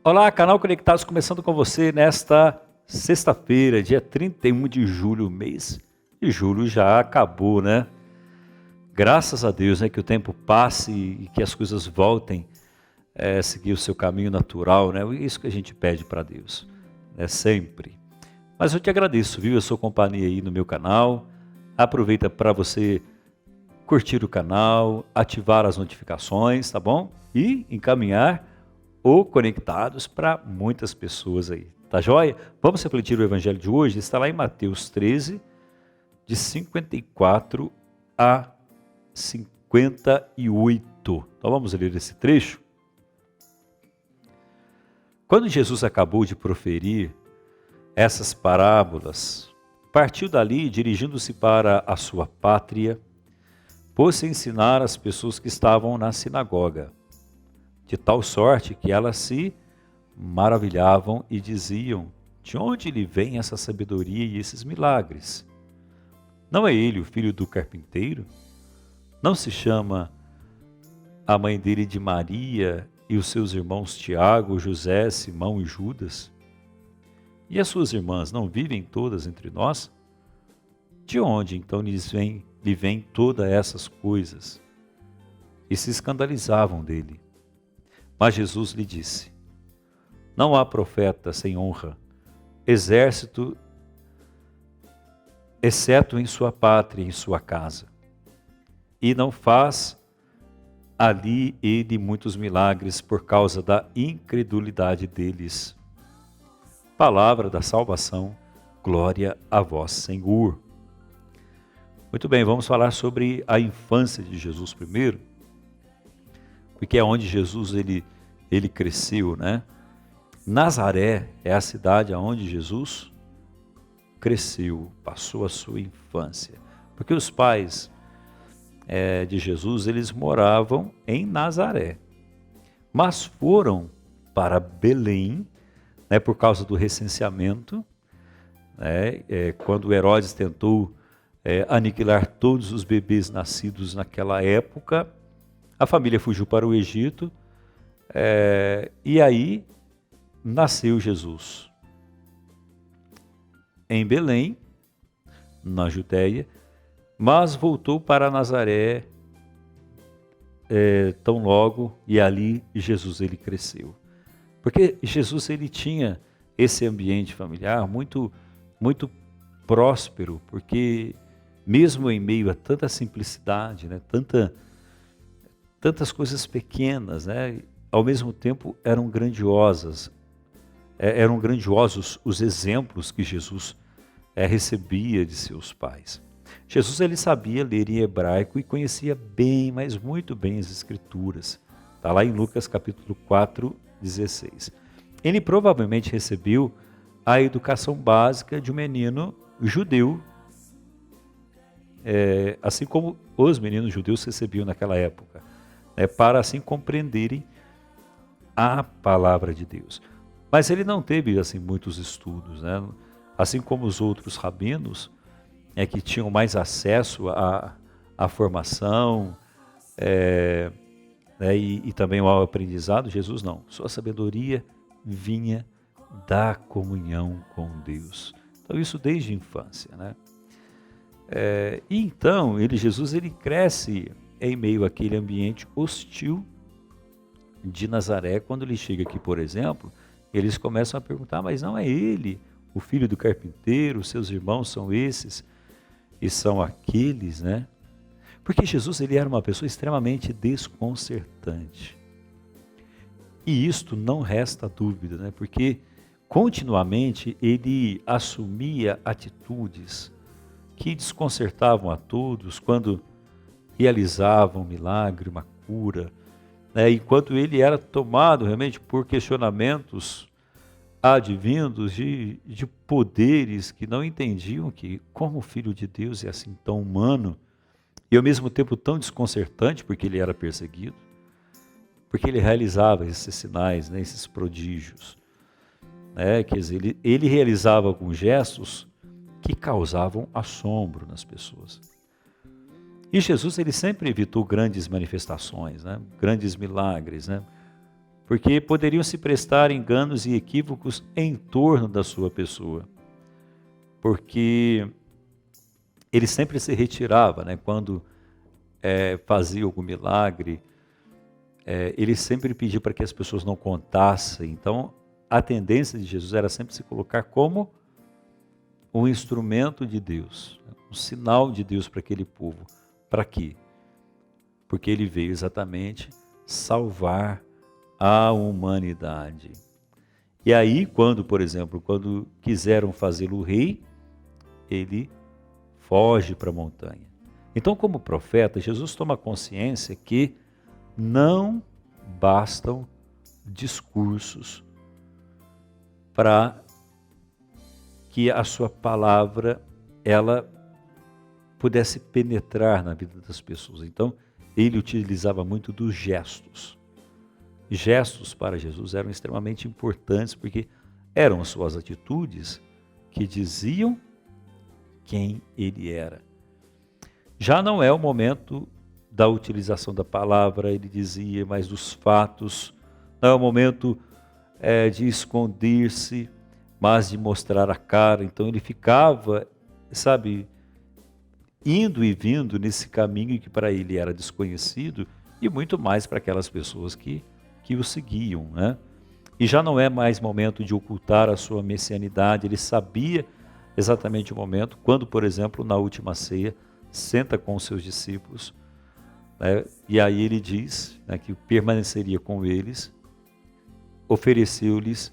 Olá, canal Conectados começando com você nesta sexta-feira, dia 31 de julho, mês de julho já acabou, né? Graças a Deus, né, que o tempo passe e que as coisas voltem a seguir o seu caminho natural, né? Isso que a gente pede para Deus, né? Sempre. Mas eu te agradeço, viu? A sua companhia aí no meu canal. Aproveita para você curtir o canal, ativar as notificações, tá bom? E encaminhar ou conectados para muitas pessoas aí, tá joia? Vamos refletir o evangelho de hoje, está lá em Mateus 13, de 54 a 58. Então vamos ler esse trecho. Quando Jesus acabou de proferir essas parábolas, partiu dali, dirigindo-se para a sua pátria, pôs-se a ensinar as pessoas que estavam na sinagoga, de tal sorte que elas se maravilhavam e diziam: de onde lhe vem essa sabedoria e esses milagres? Não é ele o filho do carpinteiro? Não se chama a mãe dele de Maria e os seus irmãos Tiago, José, Simão e Judas? E as suas irmãs não vivem todas entre nós? De onde então lhe vêm todas essas coisas? E se escandalizavam dele. Mas Jesus lhe disse: não há profeta sem honra, exército, exceto em sua pátria e em sua casa. E não faz ali ele muitos milagres por causa da incredulidade deles. Palavra da salvação, glória a vós, Senhor. Muito bem, vamos falar sobre a infância de Jesus primeiro, porque é onde Jesus ele cresceu, né? Nazaré é a cidade onde Jesus cresceu, passou a sua infância. Porque os pais de Jesus, eles moravam em Nazaré, mas foram para Belém, né, por causa do recenseamento, né, quando Herodes tentou aniquilar todos os bebês nascidos naquela época. A família fugiu para o Egito, e aí nasceu Jesus. Em Belém, na Judéia, mas voltou para Nazaré tão logo, e ali Jesus ele cresceu. Porque Jesus ele tinha esse ambiente familiar muito, muito próspero, porque mesmo em meio a tanta simplicidade, né, tantas coisas pequenas, né, ao mesmo tempo eram grandiosas. Eram grandiosos os exemplos que Jesus recebia de seus pais. Jesus ele sabia ler em hebraico e conhecia bem, mas muito bem as escrituras. Está lá em Lucas capítulo 4, 16. Ele provavelmente recebeu a educação básica de um menino judeu, assim como os meninos judeus recebiam naquela época, para assim compreenderem a palavra de Deus. Mas ele não teve assim muitos estudos, né? Assim como os outros rabinos, que tinham mais acesso à formação e também ao aprendizado. Jesus não. Sua sabedoria vinha da comunhão com Deus. Então isso desde a infância, né? E então Jesus ele cresce em meio àquele ambiente hostil de Nazaré. Quando ele chega aqui, por exemplo, eles começam a perguntar: mas não é ele o filho do carpinteiro? Seus irmãos são esses e são aqueles, né? Porque Jesus ele era uma pessoa extremamente desconcertante. E isto não resta dúvida, né? Porque continuamente ele assumia atitudes que desconcertavam a todos quando realizava um milagre, uma cura, enquanto ele era tomado realmente por questionamentos advindos de poderes que não entendiam que, como filho de Deus é assim tão humano e ao mesmo tempo tão desconcertante, porque ele era perseguido, porque ele realizava esses sinais, esses prodígios, quer dizer, ele realizava alguns gestos que causavam assombro nas pessoas. E Jesus ele sempre evitou grandes manifestações, grandes milagres, porque poderiam se prestar enganos e equívocos em torno da sua pessoa, porque ele sempre se retirava, né? Quando fazia algum milagre, ele sempre pedia para que as pessoas não contassem. Então, a tendência de Jesus era sempre se colocar como um instrumento de Deus, um sinal de Deus para aquele povo. Para quê? Porque ele veio exatamente salvar a humanidade. E aí, por exemplo, quando quiseram fazê-lo rei, ele foge para a montanha. Então, como profeta, Jesus toma consciência que não bastam discursos para que a sua palavra ela pudesse penetrar na vida das pessoas. Então, ele utilizava muito dos gestos. Gestos para Jesus eram extremamente importantes porque eram as suas atitudes que diziam quem ele era. Já não é o momento da utilização da palavra, ele dizia, mas dos fatos. Não é o momento de esconder-se, mas de mostrar a cara. Então ele ficava, indo e vindo nesse caminho que para ele era desconhecido e muito mais para aquelas pessoas que o seguiam, né? E já não é mais momento de ocultar a sua messianidade, ele sabia exatamente o momento, quando, por exemplo, na última ceia, senta com os seus discípulos, né? E aí ele diz, né, que permaneceria com eles, ofereceu-lhes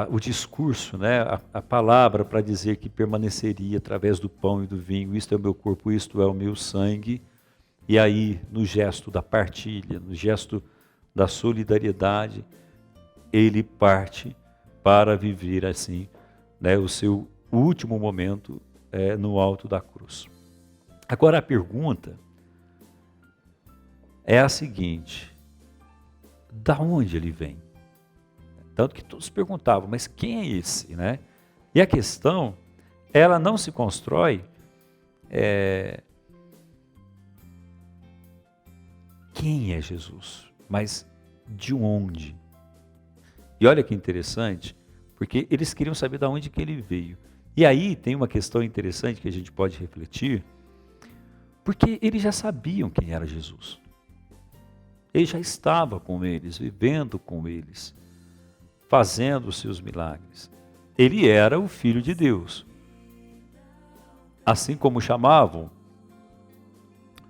o discurso, né, a palavra para dizer que permaneceria através do pão e do vinho, isto é o meu corpo, isto é o meu sangue. E aí, no gesto da partilha, no gesto da solidariedade, ele parte para viver assim, né, o seu último momento no alto da cruz. Agora a pergunta é a seguinte: da onde ele vem? Tanto que todos perguntavam, mas quem é esse, né? E a questão, ela não se constrói quem é Jesus, mas de onde? E olha que interessante, porque eles queriam saber de onde que ele veio. E aí tem uma questão interessante que a gente pode refletir, porque eles já sabiam quem era Jesus. Ele já estava com eles, vivendo com eles, fazendo os seus milagres. Ele era o Filho de Deus. Assim como chamavam,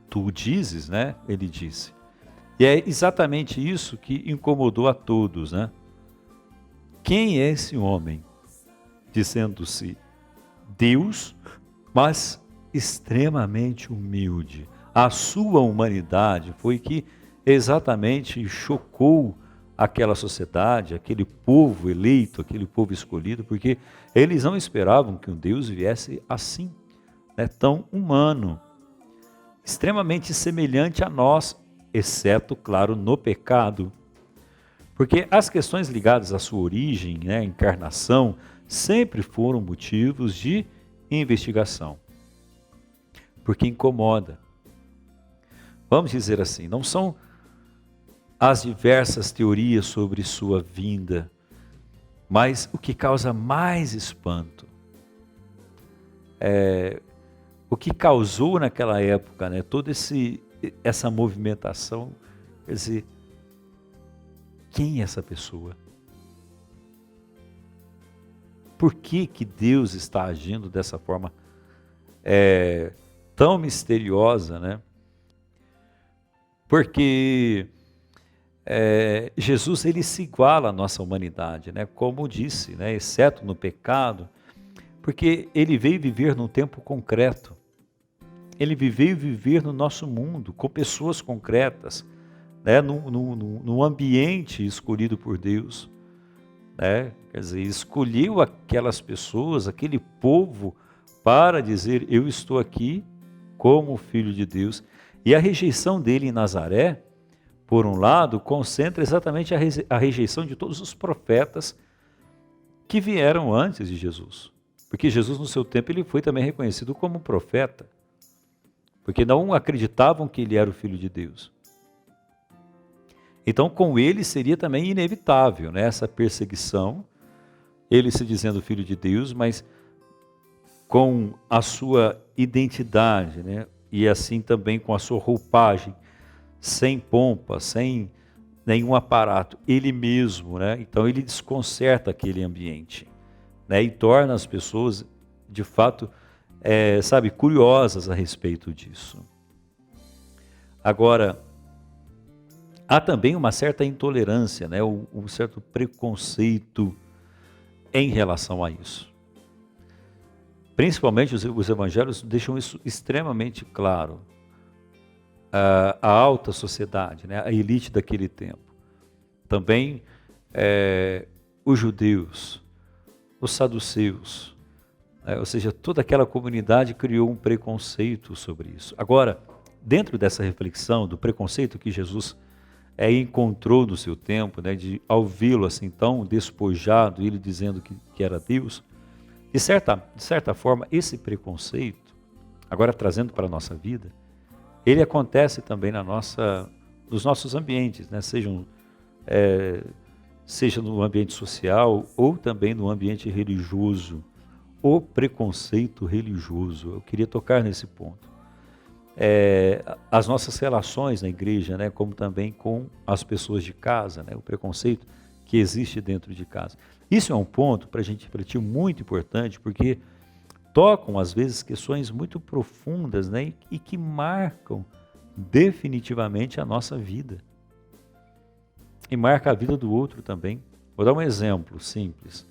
tu o dizes, né? Ele disse. E é exatamente isso que incomodou a todos, né? Quem é esse homem? Dizendo-se Deus, mas extremamente humilde. A sua humanidade foi que exatamente chocou aquela sociedade, aquele povo eleito, aquele povo escolhido, porque eles não esperavam que um Deus viesse assim, né, tão humano, extremamente semelhante a nós, exceto, claro, no pecado. Porque as questões ligadas à sua origem, né, encarnação, sempre foram motivos de investigação. Porque incomoda. Vamos dizer assim, não são as diversas teorias sobre sua vinda, mas o que causa mais espanto o que causou naquela época, né, toda essa movimentação, quer dizer, quem é essa pessoa? Por que que Deus está agindo dessa forma tão misteriosa, né? Porque Jesus ele se iguala à nossa humanidade, né? Como disse, né? Exceto no pecado, porque ele veio viver num tempo concreto. Ele veio viver no nosso mundo, com pessoas concretas, né? Num ambiente escolhido por Deus, né? Quer dizer, escolheu aquelas pessoas, aquele povo, para dizer, eu estou aqui como filho de Deus. E a rejeição dele em Nazaré, por um lado, concentra exatamente a rejeição de todos os profetas que vieram antes de Jesus. Porque Jesus, no seu tempo, ele foi também reconhecido como profeta. porque não acreditavam que ele era o Filho de Deus. Então, com ele seria também inevitável, né, essa perseguição, ele se dizendo Filho de Deus, mas com a sua identidade, né, e assim também com a sua roupagem, sem pompa, sem nenhum aparato, ele mesmo, né, então ele desconcerta aquele ambiente, né, e torna as pessoas, de fato, curiosas a respeito disso. Agora, há também uma certa intolerância, né, um certo preconceito em relação a isso. Principalmente os evangelhos deixam isso extremamente claro. A alta sociedade, né, a elite daquele tempo. Também os judeus, os saduceus, ou seja, toda aquela comunidade criou um preconceito sobre isso. Agora, dentro dessa reflexão do preconceito que Jesus encontrou no seu tempo, né, ao vê-lo assim tão despojado, ele dizendo que era Deus, de certa forma, esse preconceito, agora trazendo para a nossa vida, ele acontece também nos nossos ambientes, né, seja no ambiente social ou também no ambiente religioso. O preconceito religioso, eu queria tocar nesse ponto. As nossas relações na igreja, né, como também com as pessoas de casa, né, o preconceito que existe dentro de casa. Isso é um ponto para a gente refletir muito importante, porque tocam às vezes questões muito profundas, né, e que marcam definitivamente a nossa vida. E marca a vida do outro também. Vou dar um exemplo simples.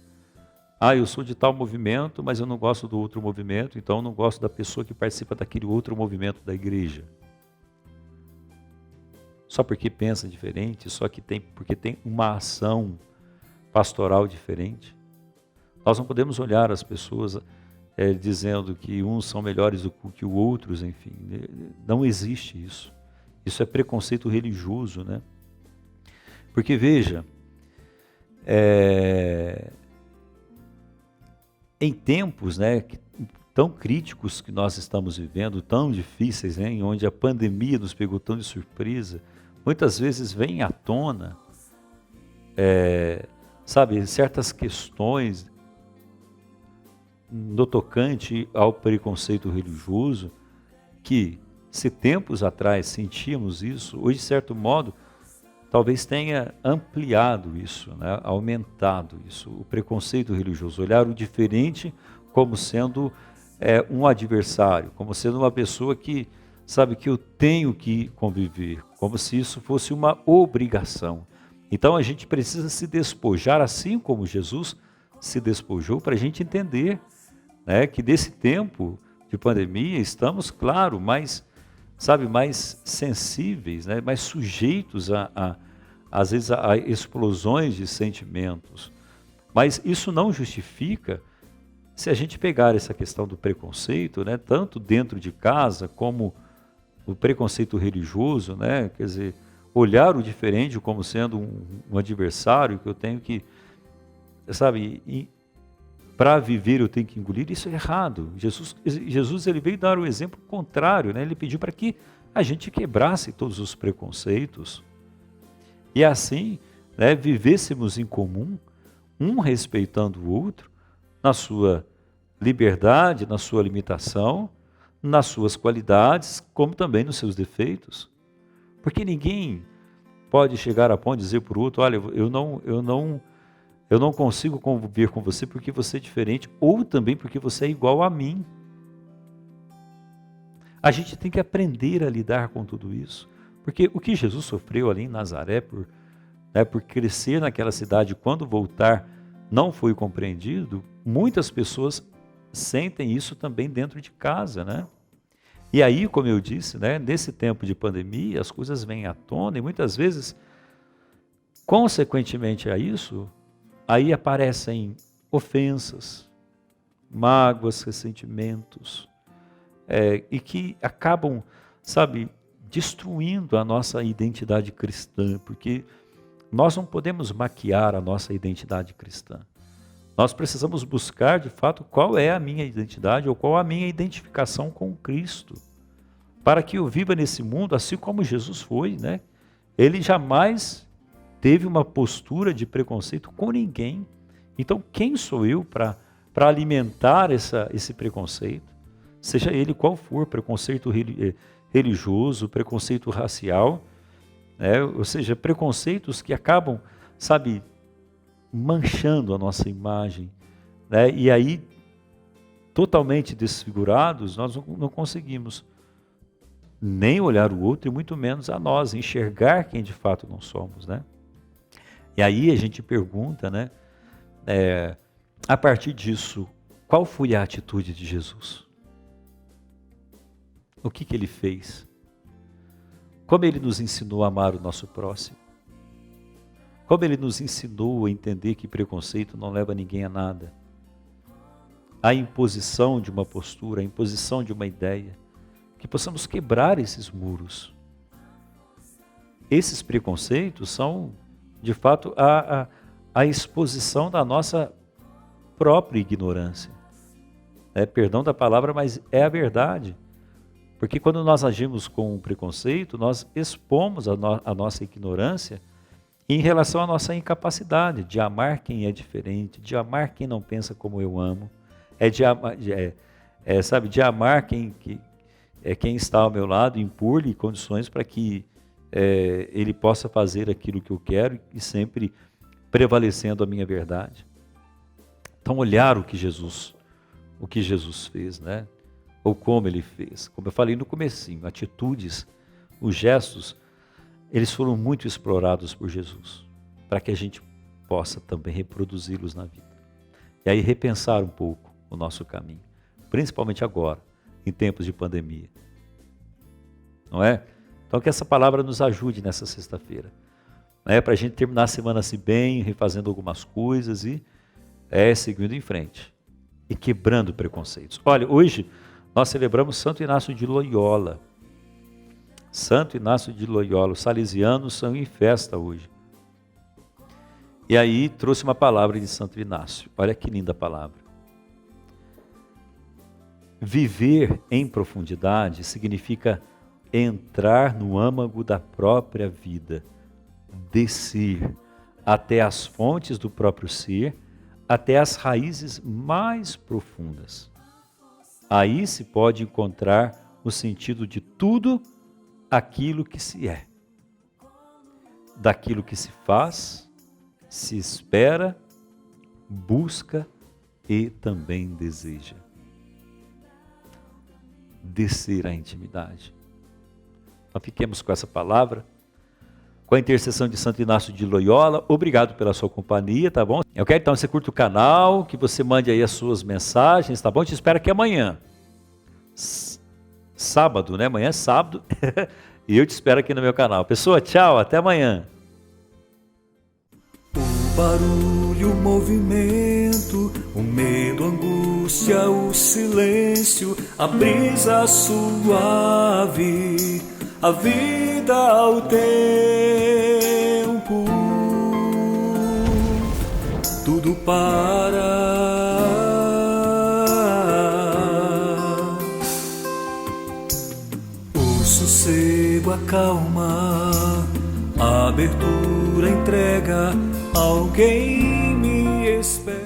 Eu sou de tal movimento, mas eu não gosto do outro movimento, então eu não gosto da pessoa que participa daquele outro movimento da igreja. Só porque pensa diferente, porque tem uma ação pastoral diferente. Nós não podemos olhar as pessoas dizendo que uns são melhores do que os outros, enfim. Não existe isso. Isso é preconceito religioso, né? Porque veja, em tempos, né, tão críticos que nós estamos vivendo, tão difíceis, né, em onde a pandemia nos pegou tão de surpresa, muitas vezes vem à tona, certas questões no tocante ao preconceito religioso, que se tempos atrás sentíamos isso, hoje, de certo modo, talvez tenha ampliado isso, né? Aumentado isso, o preconceito religioso, olhar o diferente como sendo um adversário, como sendo uma pessoa que sabe que eu tenho que conviver, como se isso fosse uma obrigação. Então a gente precisa se despojar, assim como Jesus se despojou, para a gente entender, né, que desse tempo de pandemia estamos, claro, mais sensíveis, né, mais sujeitos às vezes a explosões de sentimentos. Mas isso não justifica, se a gente pegar essa questão do preconceito, né, tanto dentro de casa como o preconceito religioso, né, quer dizer, olhar o diferente como sendo um adversário que eu tenho que, para viver eu tenho que engolir, isso é errado. Jesus ele veio dar o exemplo contrário, né? Ele pediu para que a gente quebrasse todos os preconceitos e assim, né, vivêssemos em comum, um respeitando o outro, na sua liberdade, na sua limitação, nas suas qualidades, como também nos seus defeitos. Porque ninguém pode chegar a ponto de dizer para o outro, olha, eu não consigo conviver com você porque você é diferente, ou também porque você é igual a mim. A gente tem que aprender a lidar com tudo isso. Porque o que Jesus sofreu ali em Nazaré, por crescer naquela cidade, quando voltar, não foi compreendido, muitas pessoas sentem isso também dentro de casa, né? E aí, como eu disse, né, nesse tempo de pandemia, as coisas vêm à tona e muitas vezes, consequentemente a isso, aí aparecem ofensas, mágoas, ressentimentos, e que acabam, destruindo a nossa identidade cristã, porque nós não podemos maquiar a nossa identidade cristã. Nós precisamos buscar, de fato, qual é a minha identidade ou qual a minha identificação com Cristo. para que eu viva nesse mundo assim como Jesus foi, né? Ele jamais teve uma postura de preconceito com ninguém. Então, quem sou eu para alimentar esse preconceito? Seja ele qual for, preconceito religioso, preconceito racial, né? Ou seja, preconceitos que acabam, sabe, manchando a nossa imagem, né? E aí, totalmente desfigurados, nós não conseguimos nem olhar o outro e muito menos a nós, enxergar quem de fato nós somos, né? E aí a gente pergunta, né? A partir disso, qual foi a atitude de Jesus? O que ele fez? Como ele nos ensinou a amar o nosso próximo? Como ele nos ensinou a entender que preconceito não leva ninguém a nada? A imposição de uma postura, a imposição de uma ideia, que possamos quebrar esses muros. Esses preconceitos são, de fato, a exposição da nossa própria ignorância. Perdão da palavra, mas é a verdade. Porque quando nós agimos com preconceito, nós expomos a nossa ignorância em relação à nossa incapacidade de amar quem é diferente, de amar quem não pensa como eu amo, de amar quem está ao meu lado, impor-lhe condições para que ele possa fazer aquilo que eu quero e sempre prevalecendo a minha verdade. Então, olhar o que Jesus fez, né? Ou como ele fez. Como eu falei no comecinho, atitudes, os gestos, eles foram muito explorados por Jesus, para que a gente possa também reproduzi-los na vida. E aí repensar um pouco o nosso caminho, principalmente agora, em tempos de pandemia. Não é? Então que essa palavra nos ajude nessa sexta-feira. Para a gente terminar a semana assim bem, refazendo algumas coisas e seguindo em frente. E quebrando preconceitos. Olha, hoje nós celebramos Santo Inácio de Loyola. Santo Inácio de Loyola, os salesianos são em festa hoje. E aí trouxe uma palavra de Santo Inácio. Olha que linda palavra. Viver em profundidade significa entrar no âmago da própria vida, descer até as fontes do próprio ser, até as raízes mais profundas. Aí se pode encontrar o sentido de tudo aquilo que se é, daquilo que se faz, se espera, busca e também deseja. Descer à intimidade. Então fiquemos com essa palavra, com a intercessão de Santo Inácio de Loyola. Obrigado pela sua companhia, tá bom? Eu quero então que você curta o canal, que você mande aí as suas mensagens, tá bom? Eu te espero aqui amanhã. Sábado, né? Amanhã é sábado. E eu te espero aqui no meu canal. Pessoal, tchau, até amanhã. O barulho, o movimento, o medo, a angústia, o silêncio, a brisa suave, a vida ao tempo, tudo para. O sossego, a calma, a abertura, a entrega, alguém me espera.